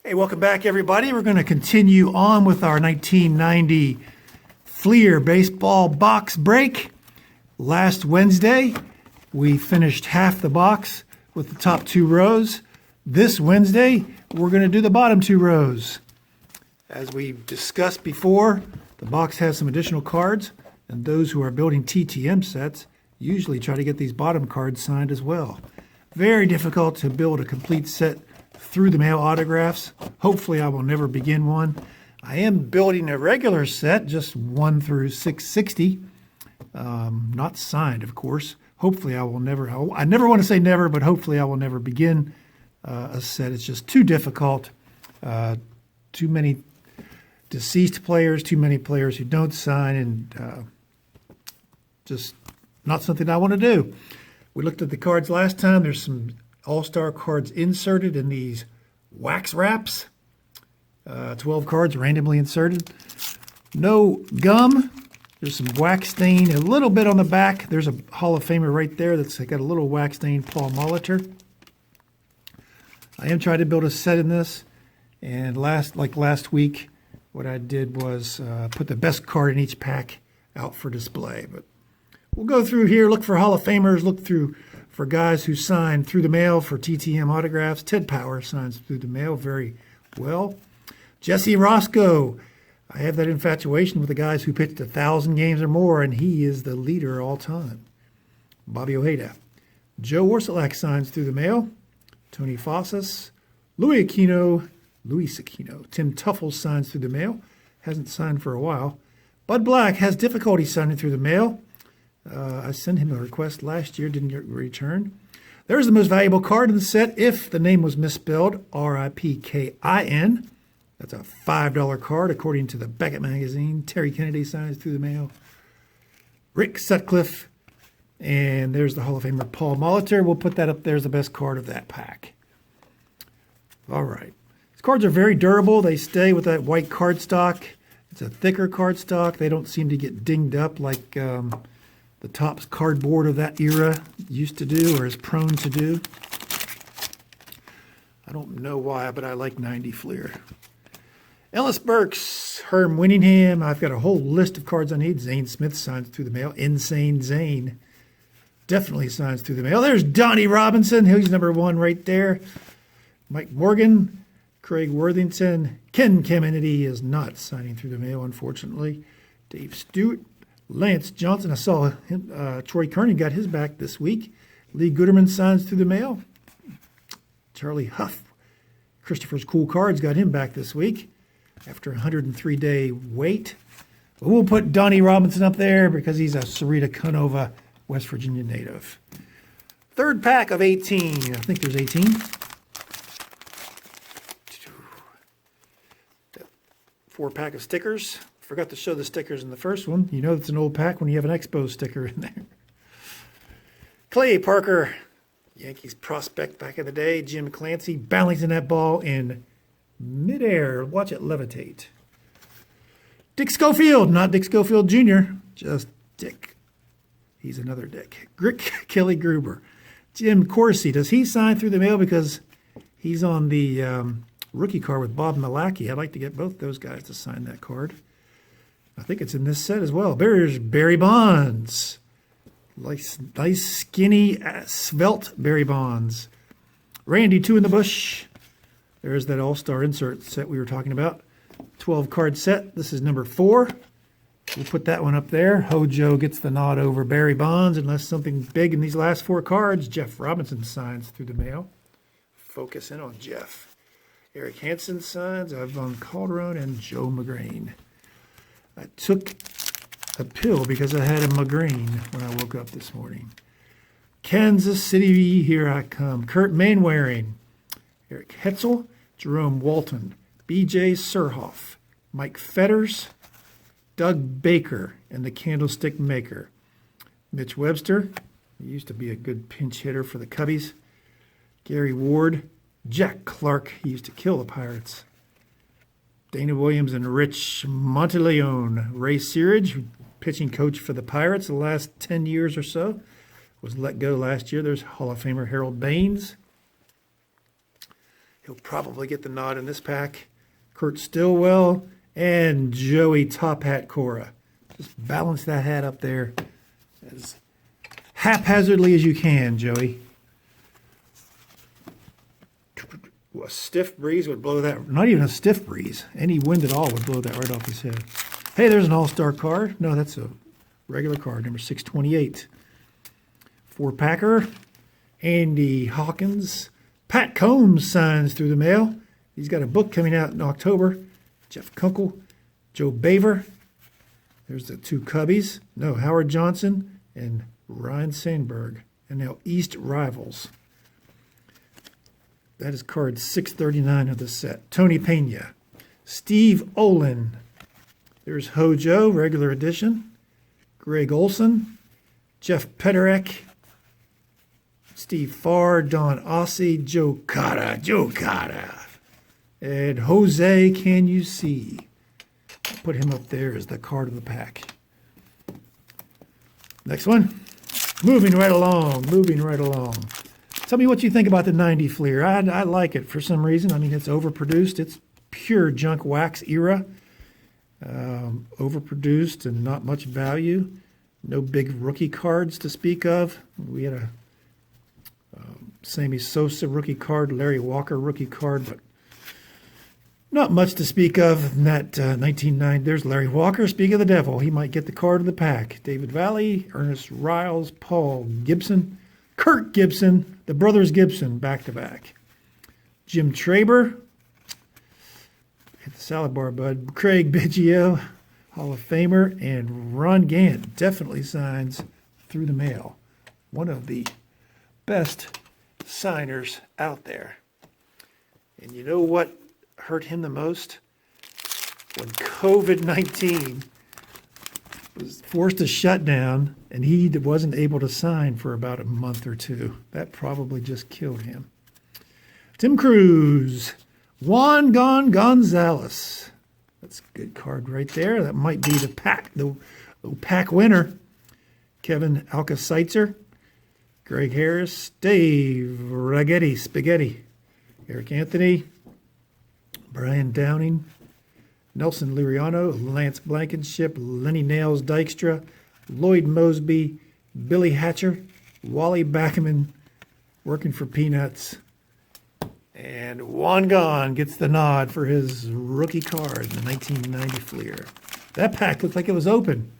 Hey, welcome back, everybody. We're going to continue on with our 1990 Fleer baseball box break. Last Wednesday, we finished half the box with the top two rows. This Wednesday, we're going to do the bottom two rows. As we discussed before, the box has some additional cards, and those who are building TTM sets usually try to get these bottom cards signed as well. Very difficult to build a complete set through the mail autographs. Hopefully I will never begin one. I am building a regular set, just 1 through 660. Not signed, of course. Hopefully I will never, I never want to say never, but hopefully I will never begin a set. It's just too difficult. Too many deceased players, too many players who don't sign, and just not something I want to do. We looked at the cards last time. There's some all-star cards inserted in these wax wraps. 12 cards randomly inserted. No gum. There's some wax stain, a little bit on the back. There's a Hall of Famer right there that's got a little wax stain, Paul Molitor. I am trying to build a set in this, and last week, what I did was put the best card in each pack out for display. But we'll go through here, look for Hall of Famers, look through for guys who sign through the mail for TTM autographs. Ted Power signs through the mail very well. Jesse Roscoe. I have that infatuation with the guys who pitched 1,000 games or more, and he is the leader all time. Bobby Ojeda. Joe Orsulak signs through the mail. Tony Fossas. Luis Aquino. Tim Tuffle signs through the mail. Hasn't signed for a while. Bud Black has difficulty signing through the mail. I sent him a request last year, didn't get return. There's the most valuable card in the set if the name was misspelled, Ripkin. That's a $5 card, according to the Beckett magazine. Terry Kennedy signs through the mail. Rick Sutcliffe. And there's the Hall of Famer Paul Molitor. We'll put that up there as the best card of that pack. All right. These cards are very durable. They stay with that white cardstock. It's a thicker cardstock. They don't seem to get dinged up like the Topps cardboard of that era used to do, or is prone to do. I don't know why, but I like 90 Fleer. Ellis Burks, Herm Winningham. I've got a whole list of cards I need. Zane Smith signs through the mail. Insane Zane definitely signs through the mail. There's Donnie Robinson. He's number 1 right there. Mike Morgan, Craig Worthington. Ken Caminiti is not signing through the mail, unfortunately. Dave Stewart. Lance Johnson. I saw him, Troy Kearney got his back this week. Lee Gooderman signs through the mail. Charlie Huff. Christopher's Cool Cards got him back this week after a 103-day wait. But we'll put Donnie Robinson up there because he's a Sarita Canova, West Virginia native. Third pack of 18. I think there's 18. 4-pack of stickers. Forgot to show the stickers in the first one. You know it's an old pack when you have an Expo sticker in there. Clay Parker, Yankees prospect back in the day. Jim Clancy balancing that ball in midair. Watch it levitate. Dick Schofield, not Dick Schofield Jr., just Dick. He's another Dick. Kelly Gruber. Jim Corsi, does he sign through the mail because he's on the rookie card with Bob Malacky? I'd like to get both those guys to sign that card. I think it's in this set as well. There's Barry Bonds. Nice skinny, svelte Barry Bonds. Randy, 2 in the bush. There's that all-star insert set we were talking about. 12-card set. This is number 4. We'll put that one up there. Hojo gets the nod over Barry Bonds unless something big in these last 4 cards. Jeff Robinson signs through the mail. Focus in on Jeff. Eric Hansen signs. Ivan Calderon and Joe McGrain. I took a pill because I had a migraine when I woke up this morning. Kansas City, here I come. Kurt Mainwaring, Eric Hetzel, Jerome Walton, B.J. Surhoff, Mike Fetters, Doug Baker, and the Candlestick Maker. Mitch Webster, he used to be a good pinch hitter for the Cubbies. Gary Ward, Jack Clark, he used to kill the Pirates. Dana Williams and Rich Monteleone. Ray Searage, pitching coach for the Pirates the last 10 years or so, was let go last year. There's Hall of Famer Harold Baines. He'll probably get the nod in this pack. Kurt Stillwell and Joey Top Hat Cora. Just balance that hat up there as haphazardly as you can, Joey. A stiff breeze would blow that. Not even a stiff breeze. Any wind at all would blow that right off his head. Hey, there's an all-star card. No, that's a regular card, number 628. Four-packer. Andy Hawkins. Pat Combs signs through the mail. He's got a book coming out in October. Jeff Kunkel. Joe Baver. There's the two Cubbies. No, Howard Johnson and Ryan Sandberg. And now East Rivals. That is card 639 of the set. Tony Pena. Steve Olin. There's Hojo, regular edition. Greg Olson. Jeff Pederek. Steve Farr. Don Ossie. Joe Cotta. And Jose Can You See. I'll put him up there as the card of the pack. Next one. Moving right along. Tell me what you think about the 90 Fleer. I like it for some reason. I mean, it's overproduced. It's pure junk wax era. Overproduced and not much value. No big rookie cards to speak of. We had a Sammy Sosa rookie card, Larry Walker rookie card, but not much to speak of in that 1990. There's Larry Walker. Speak of the devil. He might get the card of the pack. David Valley, Ernest Riles, Paul Gibson, Kirk Gibson, the brothers Gibson, back-to-back. Jim Traber, hit the salad bar, bud. Craig Biggio, Hall of Famer, and Ron Gant definitely signs through the mail. One of the best signers out there. And you know what hurt him the most? When COVID-19 was forced to shut down and he wasn't able to sign for about a month or two. That probably just killed him. Tim Cruz, Juan Gonzalez. That's a good card right there. That might be the pack winner. Kevin Alka-Seitzer, Greg Harris, Dave Spaghetti, Eric Anthony, Brian Downing, Nelson Liriano, Lance Blankenship, Lenny Nails Dykstra, Lloyd Mosby, Billy Hatcher, Wally Backerman, working for Peanuts. And Juan Gon gets the nod for his rookie card in the 1990 Fleer. That pack looked like it was open.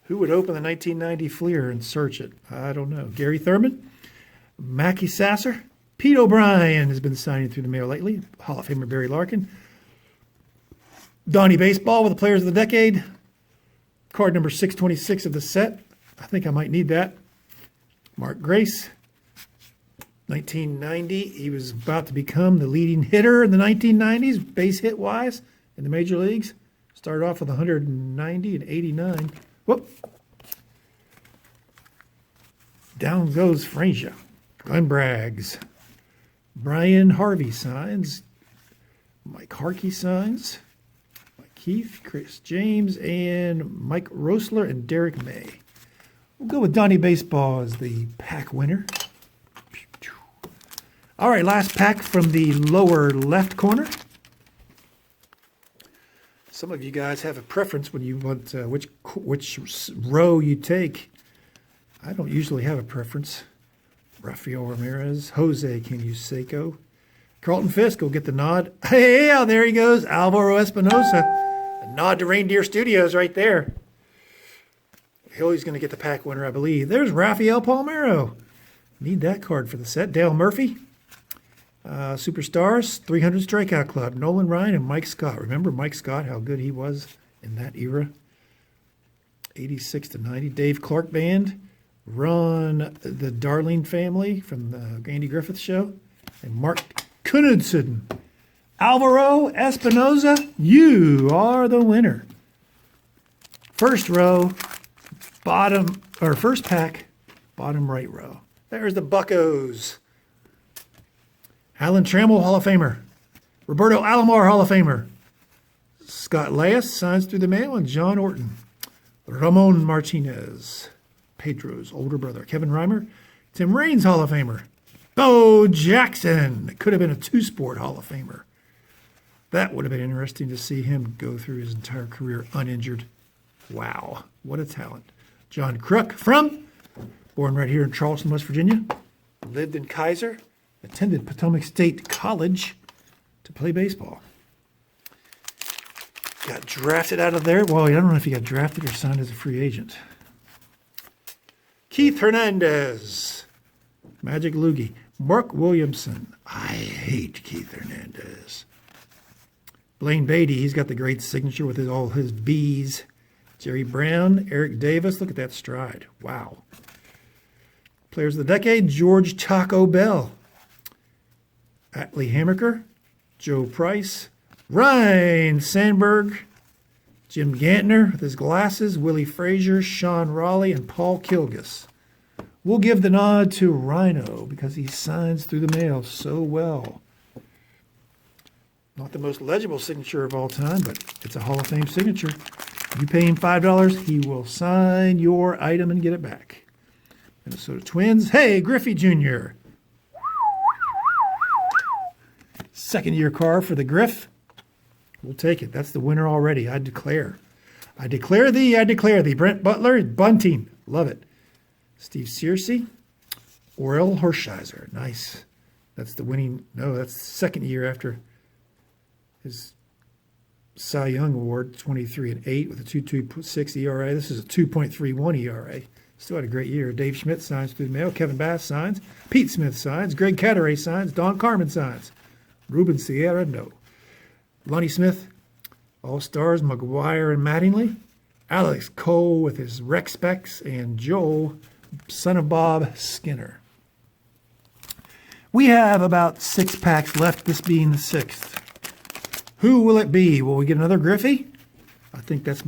Who would open the 1990 Fleer and search it? I don't know. Gary Thurman, Mackie Sasser, Pete O'Brien has been signing through the mail lately. Hall of Famer Barry Larkin. Donnie Baseball with the Players of the Decade. Card number 626 of the set. I think I might need that. Mark Grace. 1990. He was about to become the leading hitter in the 1990s, base hit-wise, in the major leagues. Started off with 190 and 89. Whoop. Down goes Frazier. Glenn Braggs. Brian Harvey signs. Mike Harkey signs. Mike Keith, Chris James, and Mike Rosler and Derek May. We'll go with Donnie Baseball as the pack winner. All right, last pack from the lower left corner. Some of you guys have a preference when you want which row you take. I don't usually have a preference. Rafael Ramirez, Jose Canseco, Carlton Fisk will get the nod. Hey, there he goes, Alvaro Espinosa. A nod to Reindeer Studios right there. He's going to get the pack winner, I believe. There's Rafael Palmeiro. Need that card for the set. Dale Murphy. Superstars, 300 Strikeout Club. Nolan Ryan and Mike Scott. Remember Mike Scott, how good he was in that era? 86 to 90. Dave Clark Band. Ron, the Darling family from the Andy Griffith Show. And Mark Knudsen. Alvaro Espinosa, you are the winner. First row, first pack, bottom right row. There's the Buccos. Alan Trammell, Hall of Famer. Roberto Alomar, Hall of Famer. Scott Laius signs through the mail, and John Orton. Ramon Martinez, Pedro's older brother. Kevin Reimer, Tim Raines, Hall of Famer. Bo Jackson. It could have been a two-sport Hall of Famer. That would have been interesting to see him go through his entire career uninjured. Wow, what a talent. John Crook born right here in Charleston, West Virginia, lived in Kaiser, attended Potomac State College to play baseball. Got drafted out of there. Well, I don't know if he got drafted or signed as a free agent. Keith Hernandez, Magic Loogie. Mark Williamson. I hate Keith Hernandez. Blaine Beatty, he's got the great signature with all his B's. Jerry Brown, Eric Davis, look at that stride. Wow. Players of the decade, George Taco Bell. Atlee Hammaker, Joe Price, Ryan Sandberg, Jim Gantner with his glasses, Willie Frazier, Sean Raleigh, and Paul Kilgus. We'll give the nod to Rhino because he signs through the mail so well. Not the most legible signature of all time, but it's a Hall of Fame signature. You pay him $5, he will sign your item and get it back. Minnesota Twins. Hey, Griffey Jr. Second-year car for the Griff. We'll take it. That's the winner already. I declare. I declare thee. Brent Butler, Bunting. Love it. Steve Searcy. Orel Hershiser. Nice. That's the winning. No, that's the second year after his Cy Young Award, 23-8 with a 2.26 ERA. This is a 2.31 ERA. Still had a great year. Dave Schmidt signs through the mail. Kevin Bass signs. Pete Smith signs. Greg Cadaret signs. Don Carmen signs. Ruben Sierra, no. Lonnie Smith, All-Stars, McGuire and Mattingly. Alex Cole with his rec specs. And Joel, son of Bob, Skinner. We have about 6 packs left, this being the 6th. Who will it be? Will we get another Griffey? I think that's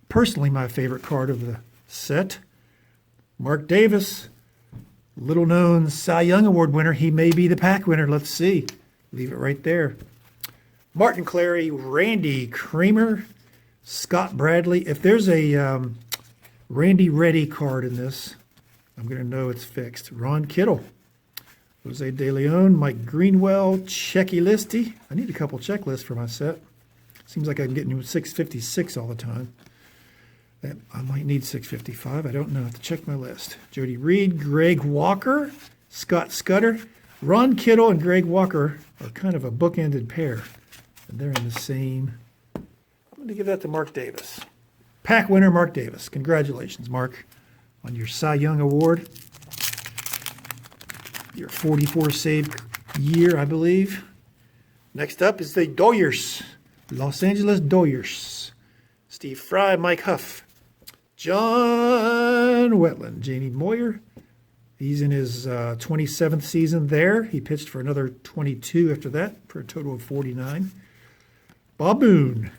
personally my favorite card of the set. Mark Davis, little-known Cy Young Award winner. He may be the pack winner. Let's see. Leave it right there. Martin Clary, Randy Kramer, Scott Bradley. If there's a Randy Reddy card in this, I'm going to know it's fixed. Ron Kittle, Jose De Leon, Mike Greenwell, Checky Listy. I need a couple checklists for my set. Seems like I'm getting 656 all the time. I might need 655. I don't know. I have to check my list. Jody Reed, Greg Walker, Scott Scudder. Ron Kittle and Greg Walker are kind of a bookended pair. And they're in the same. I'm going to give that to Mark Davis. Pack winner, Mark Davis. Congratulations, Mark, on your Cy Young Award. Your 44 save year, I believe. Next up is the Doyers. Los Angeles Doyers. Steve Fry, Mike Huff. John Wetland, Jamie Moyer. He's in his 27th season there. He pitched for another 22 after that for a total of 49. Bob Boone.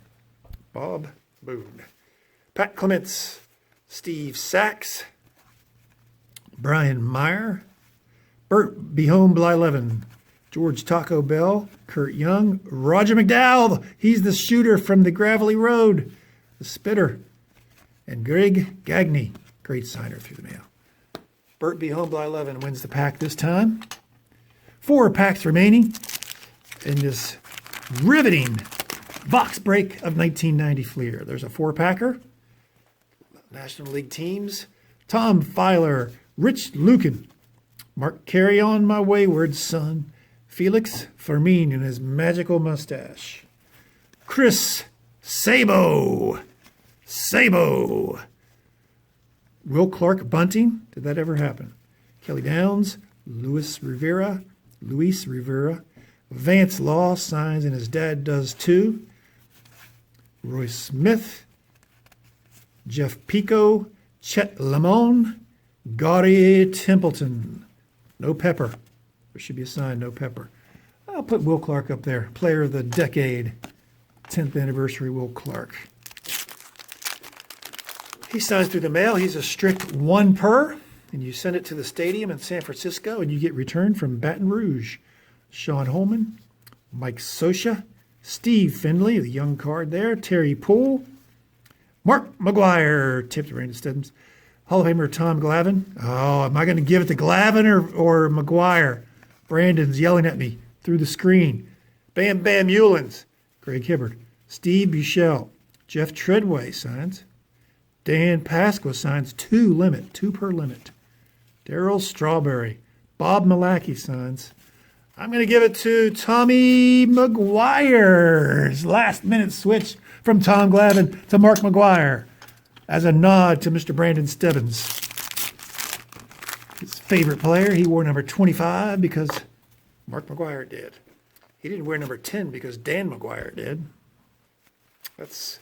Pat Clements. Steve Sachs. Brian Meyer. Bert Behome Bly-Levin. George Taco Bell. Kurt Young. Roger McDowell. He's the shooter from the Gravelly Road. The spitter. And Greg Gagne. Great signer through the mail. Bert Behome Bly-Levin wins the pack this time. 4 packs remaining in this riveting box break of 1990 Fleer. There's a 4-packer. National League teams. Tom Filer, Rich Lucan, Mark Carey on my wayward son, Felix Fermin and his magical mustache, Chris Sabo, Will Clark Bunting, did that ever happen? Kelly Downs, Luis Rivera, Vance Law signs and his dad does too, Roy Smith, Jeff Pico, Chet Lamone, Gaudy Templeton. No Pepper. There should be a sign, no Pepper. I'll put Will Clark up there. Player of the decade. 10th anniversary Will Clark. He signs through the mail. He's a strict 1 per. And you send it to the stadium in San Francisco and you get returned from Baton Rouge. Sean Holman, Mike Sosa, Steve Findley, the young card there, Terry Poole, Mark McGuire, tipped Randy Stebbins, Hall of Famer Tom Glavine. Oh, am I going to give it to Glavine or McGuire? Brandon's yelling at me through the screen. Bam Bam Eulens. Greg Hibbert. Steve Buechele. Jeff Treadway signs. Dan Pasqua signs 2 per limit. Darryl Strawberry. Bob Malachy signs. I'm going to give it to Tommy McGuire's last-minute switch from Tom Glavine to Mark McGuire as a nod to Mr. Brandon Stebbins. His favorite player, he wore number 25 because Mark McGuire did. He didn't wear number 10 because Dan McGuire did. That's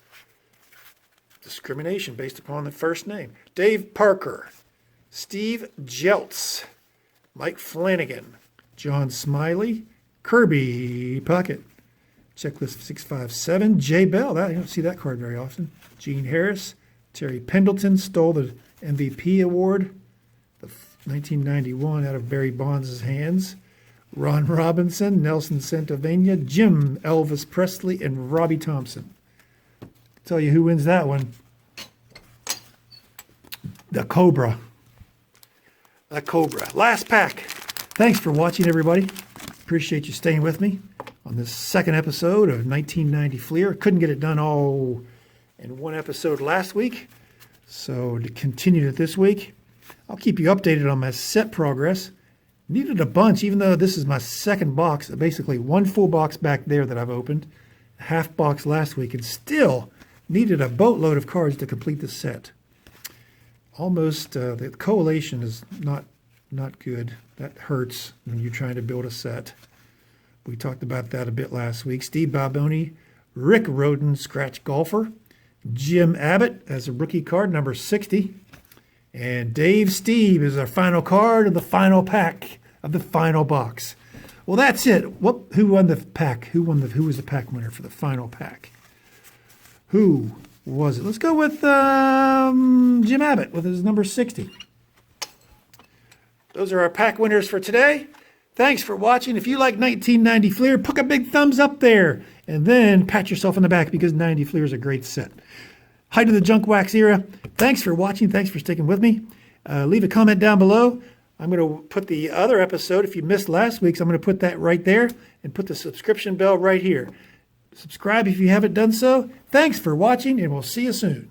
discrimination based upon the first name. Dave Parker, Steve Jeltz, Mike Flanagan, John Smiley, Kirby Puckett, Checklist 657, Jay Bell. You don't see that card very often. Gene Harris, Terry Pendleton stole the MVP award, the 1991 out of Barry Bonds' hands. Ron Robinson, Nelson Santavania, Jim Elvis Presley, and Robbie Thompson. Tell you who wins that one. The Cobra. The Cobra. Last pack. Thanks for watching, everybody. Appreciate you staying with me on this second episode of 1990 Fleer. Couldn't get it done all in one episode last week, so to continue it this week, I'll keep you updated on my set progress. Needed a bunch, even though this is my second box, basically one full box back there that I've opened, a half box last week, and still needed a boatload of cards to complete the set. Almost, the collation is not good. That hurts when you're trying to build a set. We talked about that a bit last week. Steve Baboni, Rick Roden, Scratch Golfer, Jim Abbott as a rookie card, number 60, and Dave Steve is our final card of the final pack of the final box. Well, that's it. Who won the pack? Who was the pack winner for the final pack? Who was it? Let's go with Jim Abbott with his number 60. Those are our pack winners for today. Thanks for watching. If you like 1990 Fleer, put a big thumbs up there. And then pat yourself on the back because 90 Fleer is a great set. Height of the Junk Wax era. Thanks for watching. Thanks for sticking with me. Leave a comment down below. I'm going to put the other episode, if you missed last week's, I'm going to put that right there and put the subscription bell right here. Subscribe if you haven't done so. Thanks for watching, and we'll see you soon.